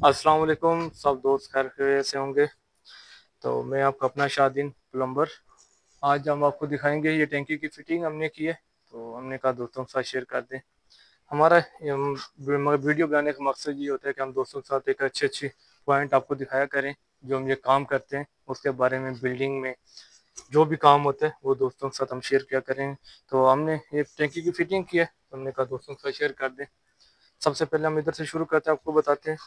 अस्सलाम वालेकुम, सब दोस्त खैर खैरियत से होंगे। तो मैं आपका अपना शादीन प्लम्बर। आज हम आपको दिखाएंगे ये टैंकी की फिटिंग हमने की है। तो हमने कहा दोस्तों के साथ शेयर कर दें। हमारा वीडियो बनाने का मकसद ये होता है कि हम दोस्तों के साथ एक अच्छी अच्छी पॉइंट आपको दिखाया करें। जो हम ये काम करते हैं उसके बारे में, बिल्डिंग में जो भी काम होता है वो दोस्तों के साथ हम शेयर किया करें। तो हमने ये टैंकी की फिटिंग की है, तो हमने कहा दोस्तों के साथ शेयर कर दें। सबसे पहले हम इधर से शुरू करते हैं, आपको बताते हैं।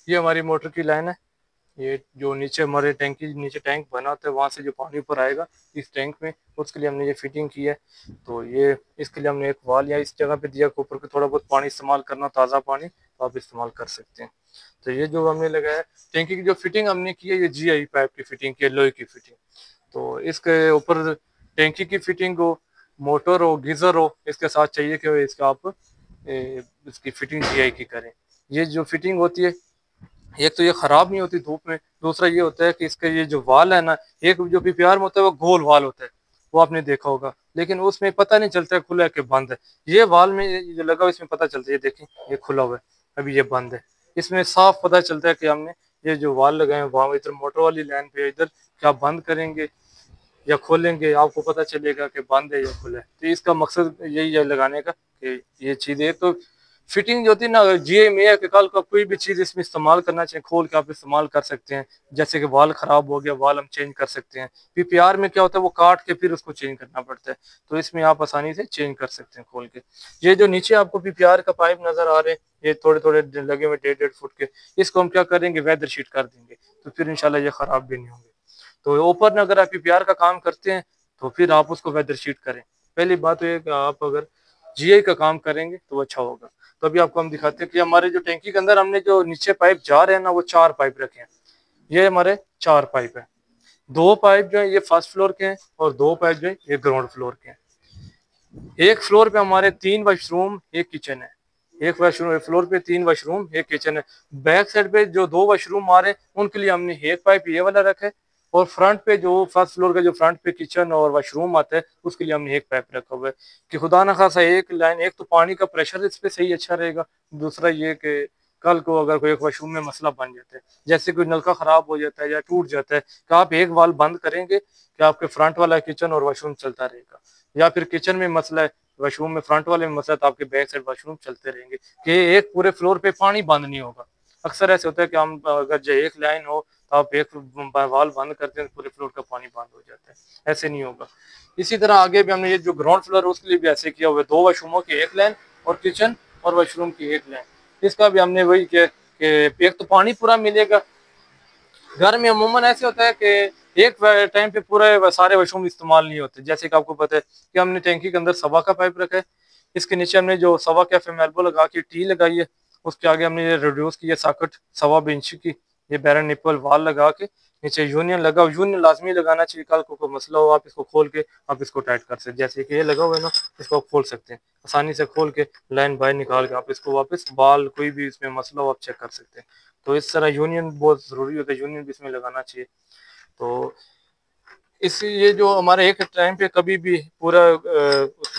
ये हमारी मोटर की लाइन है। ये जो नीचे हमारे टैंकी नीचे टैंक बना होता है, वहां से जो पानी ऊपर आएगा इस टैंक में, उसके लिए हमने ये फिटिंग की है। तो ये इसके लिए हमने एक वाल या इस जगह पे दिया कि ऊपर के थोड़ा बहुत पानी इस्तेमाल करना, ताज़ा पानी तो आप इस्तेमाल कर सकते हैं। तो ये जो हमने लगाया है, टैंकी की जो फिटिंग हमने की है, ये GI पाइप की फिटिंग की है, लोहे की फिटिंग। तो इसके ऊपर टैंकी की फिटिंग हो, मोटर हो, गीजर हो, इसके साथ चाहिए कि इसका आप इसकी फिटिंग GI की करें। ये जो फिटिंग होती है, एक तो ये खराब नहीं होती धूप में, दूसरा ये होता है कि इसका ये जो वाल है ना, एक जो PPR में होता है वो गोल वाल होता है, वो आपने देखा होगा, लेकिन उसमें पता नहीं चलता है खुला है कि बंद है। ये वाल में ये जो लगा हुआ है, इसमें पता चलता है, ये देखें ये खुला हुआ है, अभी ये बंद है। इसमें साफ पता चलता है कि हमने ये जो वाल लगाए हैं वहां इधर मोटर वाली लाइन पे इधर क्या बंद करेंगे या खोलेंगे, आपको पता चलेगा कि बंद है या खुला है। तो इसका मकसद यही है लगाने का कि ये चीजें तो फिटिंग जो होती है ना, GI में है कि कल का कोई भी चीज इसमें इस्तेमाल करना चाहिए, खोल के आप इस्तेमाल कर सकते हैं। जैसे कि वाल खराब हो गया, वाल हम चेंज कर सकते हैं। PPR में क्या होता है, वो काट के फिर उसको चेंज करना पड़ता है, तो इसमें आप आसानी से चेंज कर सकते हैं खोल के। ये जो नीचे आपको PPR का पाइप नजर आ रहे हैं, ये थोड़े थोड़े लगे हुए 1.5 फुट के, इसको हम क्या करेंगे, वेदर शीट कर देंगे, तो फिर इंशाल्लाह ये खराब भी नहीं होंगे। तो ओपन अगर आप PPR का काम करते हैं तो फिर आप उसको वेदर शीट करें। पहली बात तो ये कि आप अगर GI का काम करेंगे तो वो अच्छा होगा। तो अभी आपको हम दिखाते हैं कि हमारे जो टैंकी के अंदर हमने जो नीचे पाइप जा रहे हैं ना, वो 4 पाइप रखे हैं। ये हमारे 4 पाइप है। 2 पाइप जो है ये फर्स्ट फ्लोर के हैं और 2 पाइप जो है ये ग्राउंड फ्लोर के हैं। एक फ्लोर पे हमारे 3 वॉशरूम, एक किचन है। एक वॉशरूम फ्लोर पे 3 वॉशरूम, एक किचन है। बैक साइड पे जो 2 वॉशरूम आ रहे हैं उनके लिए हमने एक पाइप ये वाला रखा है, और फ्रंट पे जो फर्स्ट फ्लोर का जो फ्रंट पे किचन और वॉशरूम आता है उसके लिए हमने एक पाइप रखा हुआ है। कि खुदा ना खासा एक लाइन, एक तो पानी का प्रेशर इस पे सही अच्छा रहेगा, दूसरा ये कि कल को अगर कोई एक वॉशरूम में मसला बन जाता है, जैसे कोई नलका खराब हो जाता है या टूट जाता है, तो आप एक वाल बंद करेंगे कि आपके फ्रंट वाला किचन और वॉशरूम चलता रहेगा। या फिर किचन में मसला है, वॉशरूम में फ्रंट वाले में मसला है, तो आपके बैक साइड वॉशरूम चलते रहेंगे कि एक पूरे फ्लोर पे पानी बंद नहीं होगा। अक्सर ऐसे होता है कि हम अगर जो एक लाइन हो तो आप एक वाल बंद करते हैं तो पूरे फ्लोर का पानी बंद हो जाता है, ऐसे नहीं होगा। इसी तरह आगे भी हमने ये जो ग्राउंड फ्लोर है उसके लिए भी ऐसे किया हुआ है, 2 वॉशरूमों की एक लाइन और किचन और वॉशरूम की एक लाइन। इसका भी हमने वही किया कि एक तो पानी पूरा मिलेगा। घर में अमूमन ऐसे होता है कि एक टाइम पे पूरे सारे वॉशरूम इस्तेमाल नहीं होते। जैसे कि आपको पता है कि हमने टैंकी के अंदर सवा का पाइप रखा है, इसके नीचे हमने जो सवा कैफे में एल्बो लगा के टी लगाई है, उसके आगे हमने ये रिड्यूस की है सॉकेट 1.25 इंच की, ये बैरन निपल वाल लगा के नीचे यूनियन लगा। यूनियन लाजमी लगाना चाहिए, कल को कोई मसला हो आप इसको खोल के आप इसको टाइट कर सकते हैं। जैसे कि ये लगा हुआ है ना, इसको आप खोल सकते हैं आसानी से, खोल के लाइन बाहर निकाल के आप इसको वापस बाल कोई भी इसमें मसला हो आप चेक कर सकते हैं। तो इस तरह यूनियन बहुत ज़रूरी होता है, यूनियन भी इसमें लगाना चाहिए। तो इस ये जो हमारे एक टाइम पे कभी भी पूरा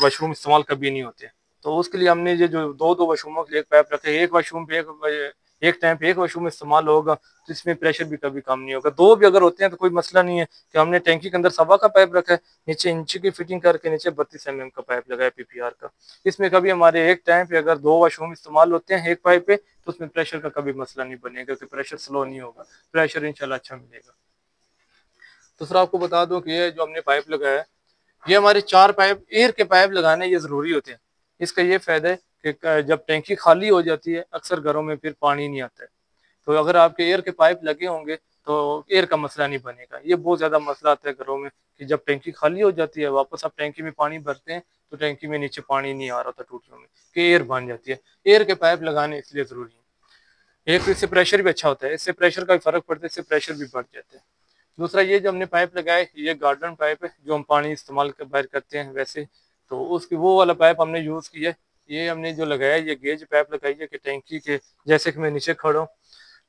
वॉशरूम इस्तेमाल कभी नहीं होते, तो उसके लिए हमने ये जो दो दो वॉशरूमों के लिए एक पाइप रखे, एक वॉशरूम पे एक टाइम पे एक वॉशरूम इस्तेमाल होगा, तो इसमें प्रेशर भी कभी कम नहीं होगा। दो भी अगर होते हैं तो कोई मसला नहीं है। कि हमने टैंकी के अंदर सवा का पाइप रखा है, नीचे इंच की फिटिंग करके नीचे 32 mm का पाइप लगाया PPR का। इसमें कभी हमारे एक टाइम पे अगर 2 वॉशरूम इस्तेमाल होते हैं एक पाइप पे, तो उसमें प्रेशर का कभी मसला नहीं बनेगा कि प्रेशर स्लो नहीं होगा, प्रेशर इंशाल्लाह अच्छा मिलेगा। दूसरा आपको बता दूं कि ये जो हमने पाइप लगाया है, ये हमारे 4 पाइप एयर के पाइप लगाने ये ज़रूरी होते हैं। इसका ये फ़ायदा है कि जब टैंकी खाली हो जाती है अक्सर घरों में फिर पानी नहीं आता है, तो अगर आपके एयर के पाइप लगे होंगे तो एयर का मसला नहीं बनेगा। ये बहुत ज़्यादा मसला आता है घरों में कि जब टैंकी खाली हो जाती है, वापस आप टैंकी में पानी भरते हैं तो टैंकी में नीचे पानी नहीं आ रहा था टूटियों में, कि एयर बन जाती है। एयर के पाइप लगाने इसलिए ज़रूरी है। एक तो इससे प्रेशर भी अच्छा होता है, इससे प्रेशर का भी फ़र्क पड़ता है, इससे प्रेशर भी बढ़ जाता है। दूसरा ये जो हमने पाइप लगाए, ये गार्डन पाइप है जो हम पानी इस्तेमाल कर बाहर करते हैं वैसे, तो उसकी वो वाला पाइप हमने यूज़ किया है। ये हमने जो लगाया है ये गेज पाइप लगाई है कि टैंकी के, जैसे कि मैं नीचे खड़ा हूँ,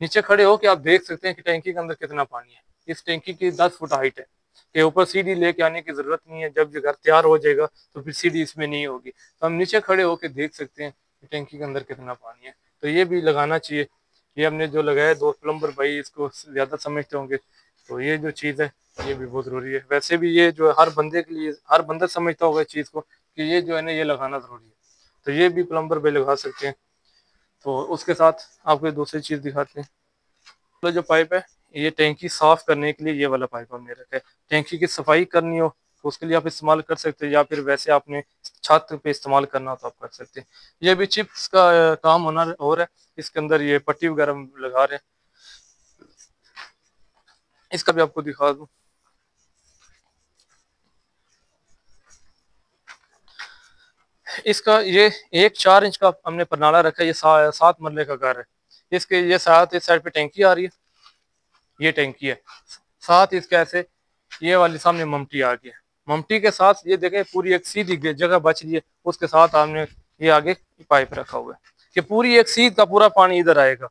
नीचे खड़े हो कि आप देख सकते हैं कि टैंकी के अंदर कितना पानी है। इस टैंकी की 10 फुट हाइट है, के ऊपर सीढ़ी लेके आने की जरूरत नहीं है। जब ये घर तैयार हो जाएगा तो फिर सीढ़ी इसमें नहीं होगी, तो हम नीचे खड़े होकर देख सकते हैं कि टैंकी के अंदर कितना पानी है। तो ये भी लगाना चाहिए। ये हमने जो लगाया, दो प्लम्बर भाई इसको ज़्यादा समझते होंगे। तो ये जो चीज़ है ये भी बहुत ज़रूरी है। वैसे भी ये जो हर बंदे के लिए, हर बंदा समझता होगा इस चीज़ को कि ये जो है ना ये लगाना ज़रूरी है। तो ये भी प्लम्बर भाई लगा सकते हैं। तो उसके साथ आपको दूसरी चीज़ दिखाते हैं। तो जो पाइप है, ये टैंकी साफ करने के लिए ये वाला पाइप हमने रखा है। टैंकी की सफाई करनी हो तो उसके लिए आप इस्तेमाल कर सकते हैं, या फिर वैसे आपने छत पे इस्तेमाल करना हो तो आप कर सकते हैं। ये भी चिप्स का काम होना और है। इसके अंदर ये पट्टी वगैरह लगा रहे हैं, इसका भी आपको दिखा दूं। इसका ये एक 4 इंच का हमने परनाला रखा है। ये 7 मरले का घर है। इसके ये साथ इस साइड पे टैंकी आ रही है, ये टैंकी है। साथ इसके ऐसे ये वाली सामने ममटी आ गई है। ममटी के साथ ये देखें पूरी एक सीधी जगह बच रही है, उसके साथ हमने ये आगे पाइप रखा हुआ है कि पूरी एक सीध का पूरा पानी इधर आएगा।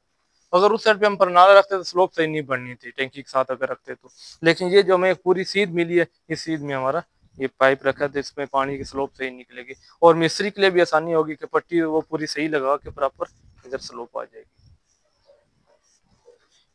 अगर उस साइड पे हम परनाला रखते तो स्लोप सही नहीं बननी थी टैंकी के साथ अगर रखते तो। लेकिन ये जो हमें एक पूरी सीध मिली है, इस सीध में हमारा ये पाइप रखा है तो इसमें पानी की स्लोप सही निकलेगी, और मिस्त्री के लिए भी आसानी होगी कि पट्टी वो पूरी सही लगा के प्रॉपर इधर स्लोप आ जाएगी।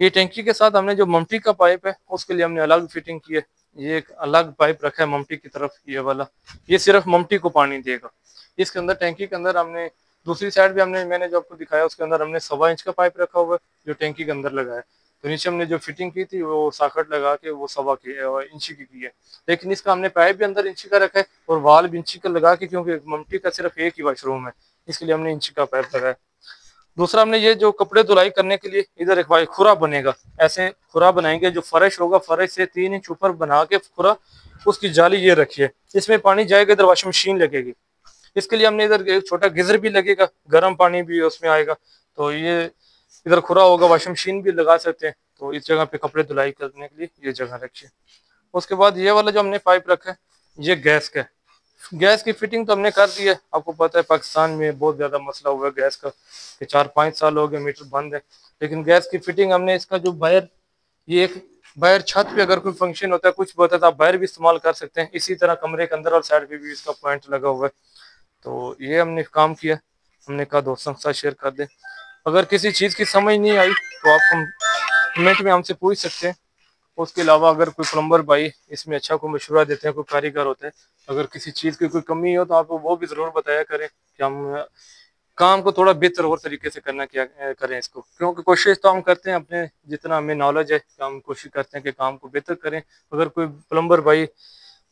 ये टैंकी के साथ हमने जो ममटी का पाइप है उसके लिए हमने अलग फिटिंग की है। ये एक अलग पाइप रखा है ममटी की तरफ, ये वाला। ये सिर्फ ममटी को पानी देगा। इसके अंदर टैंकी के अंदर हमने दूसरी साइड भी हमने, मैंने जो आपको दिखाया उसके अंदर हमने 1.25 इंच का पाइप रखा हुआ है जो टैंकी के अंदर लगा है। तो नीचे हमने जो फिटिंग की थी वो साकट लगा के वो 1.25 इंच की है। लेकिन इसका हमने पाइप भी अंदर इंची का रखा है और वाल भी इंची का लगा के, क्योंकि ममटी का सिर्फ एक ही वॉशरूम है, इसके लिए हमने इंची का पाइप लगाया। दूसरा हमने ये जो कपड़े धुलाई करने के लिए इधर एक भाई खुरा बनेगा, ऐसे खुरा बनाएंगे जो फर्श होगा, फर्श से 3 इंच ऊपर बना के खुरा, उसकी जाली ये रखी है। इसमें पानी जाएगा, इधर वॉशिंग मशीन लगेगी। इसके लिए हमने इधर एक छोटा गीजर भी लगेगा, गर्म पानी भी उसमें आएगा। तो ये इधर खुरा होगा, वॉशिंग मशीन भी लगा सकते हैं। तो इस जगह पे कपड़े धुलाई करने के लिए ये जगह रखी है। उसके बाद ये वाला जो हमने पाइप रखा है ये गैस का है। गैस की फिटिंग तो हमने कर दी है। आपको पता है पाकिस्तान में बहुत ज्यादा मसला हुआ है गैस का, कि 4-5 साल हो गए मीटर बंद है। लेकिन गैस की फिटिंग हमने इसका जो बाहर, ये एक बाहर छत पे अगर कोई फंक्शन होता है, कुछ भी होता है तो आप बाहर भी इस्तेमाल कर सकते हैं। इसी तरह कमरे के अंदर और साइड पे भी इसका पॉइंट लगा हुआ है। तो ये हमने काम किया, हमने कहा दोस्तों के साथ शेयर कर दें। अगर किसी चीज़ की समझ नहीं आई तो आप कमेंट में हमसे पूछ सकते हैं। उसके अलावा अगर कोई प्लम्बर भाई इसमें अच्छा कोई मशवरा देते हैं, कोई कारीगर होते हैं, अगर किसी चीज़ की कोई कमी हो तो आप वो भी ज़रूर बताया करें कि हम काम को थोड़ा बेहतर और तरीके से करना क्या करें इसको। क्योंकि कोशिश तो हम करते हैं, अपने जितना हमें नॉलेज है हम कोशिश करते हैं कि काम को बेहतर करें। अगर कोई प्लम्बर भाई,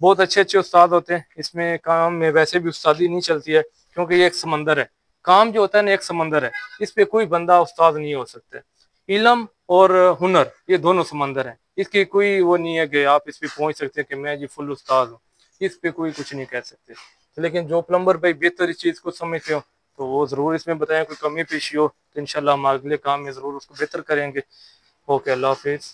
बहुत अच्छे अच्छे उस्ताद होते हैं, इसमें काम में वैसे भी उस्तादी नहीं चलती है, क्योंकि ये एक समंदर है। काम जो होता है ना एक समंदर है, इस पे कोई बंदा उस्ताद नहीं हो सकता। इल्म और हुनर ये दोनों समंदर हैं, इसकी कोई वो नहीं है कि आप इस पे पहुंच सकते हैं कि मैं जी फुल उस्ताद हूँ। इस पे कोई कुछ नहीं कह सकते। लेकिन जो प्लम्बर भाई बेहतर इस चीज़ को समझते हो तो वो ज़रूर इसमें बताएं, कोई कमी पेशी हो तो इंशाल्लाह हम अगले काम में ज़रूर उसको बेहतर करेंगे। ओके, अल्लाह हाफिज़।